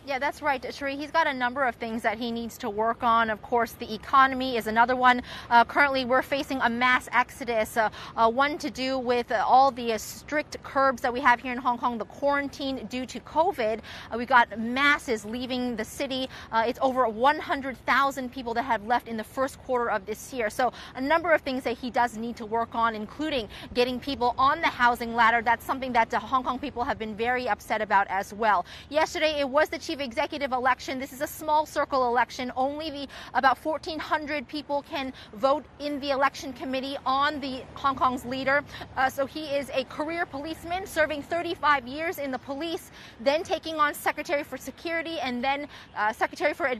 Yeah, that's right, Sheree. He's got a number of things that he needs to work on. Of course, the economy is another one. Currently, we're facing a mass exodus, one to do with all the strict curbs that we have here in Hong Kong, the quarantine due to COVID. We got masses leaving the city. It's over 100,000 people that have left in the first quarter of this year. So a number of things that he does need to work on, including getting people on the housing ladder. That's something that the Hong Kong people have been very upset about as well. Yesterday, it was the chief executive election. This is a small circle election. Only about 1,400 people can vote in the election committee on the Hong Kong's leader. So he is a career policeman serving 35 years in the police, then taking on Secretary for Security and then Secretary for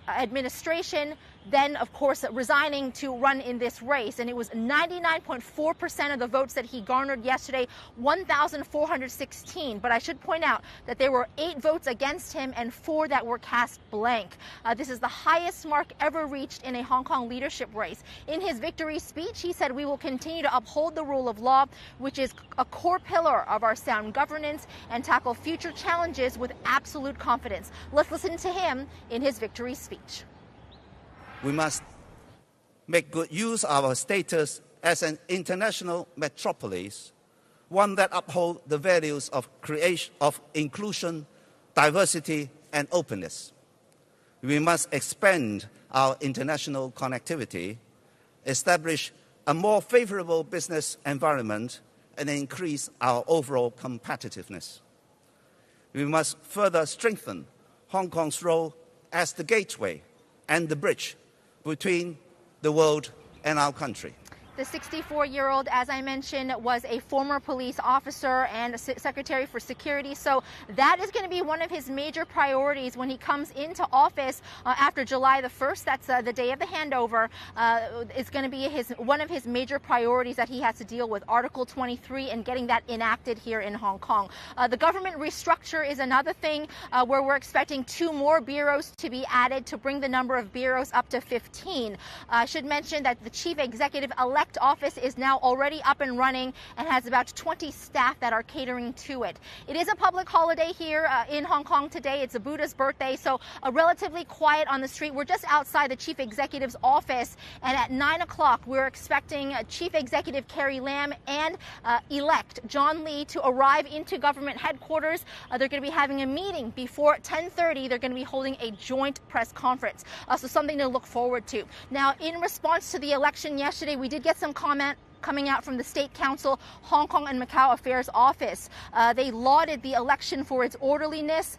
Administration, then of course resigning to run in this race. And it was 99.4% of the votes that he garnered yesterday, 1,416. But I should point out that there were 8 votes against him and 4 that were cast blank. This is the highest mark ever reached in a Hong Kong leadership race. In his victory speech, he said, "We will continue to uphold the rule of law, which is a core pillar of our sound governance, and tackle future challenges with absolute confidence." Let's listen to him in his victory speech. We must make good use of our status as an international metropolis, one that upholds the values of creation, of inclusion, diversity, and openness. We must expand our international connectivity, establish a more favorable business environment, and increase our overall competitiveness. We must further strengthen Hong Kong's role as the gateway and the bridge between the world and our country. The 64-year-old, as I mentioned, was a former police officer and Secretary for Security. So that is going to be one of his major priorities when he comes into office after July the 1st. That's the day of the handover. It's going to be one of his major priorities that he has to deal with, Article 23, and getting that enacted here in Hong Kong. The government restructure is another thing where we're expecting 2 more bureaus to be added to bring the number of bureaus up to 15. I should mention that the chief executive-elect office is now already up and running and has about 20 staff that are catering to it. It is a public holiday here in Hong Kong today. It's a Buddha's birthday, so relatively quiet on the street. We're just outside the chief executive's office, and at 9 o'clock we're expecting Chief Executive Carrie Lam and elect John Lee to arrive into government headquarters. They're going to be having a meeting before 10:30. They're going to be holding a joint press conference, so something to look forward to. Now, in response to the election yesterday, we did get some comment coming out from the State Council Hong Kong and Macau Affairs Office. They lauded the election for its orderliness,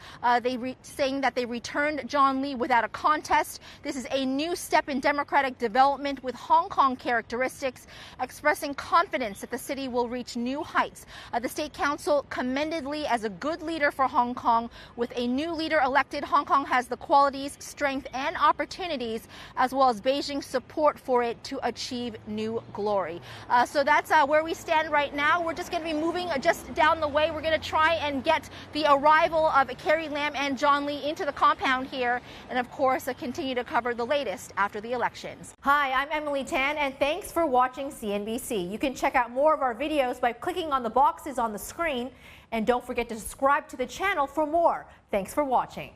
saying that they returned John Lee without a contest. This is a new step in democratic development with Hong Kong characteristics, expressing confidence that the city will reach new heights. The State Council commended Lee as a good leader for Hong Kong. With a new leader elected, Hong Kong has the qualities, strength, and opportunities, as well as Beijing's support for it to achieve new glory. So that's where we stand right now. We're just going to be moving just down the way. We're going to try and get the arrival of Carrie Lam and John Lee into the compound here, and of course continue to cover the latest after the elections. Hi, I'm Emily Tan, and thanks for watching CNBC. You can check out more of our videos by clicking on the boxes on the screen, and don't forget to subscribe to the channel for more. Thanks for watching.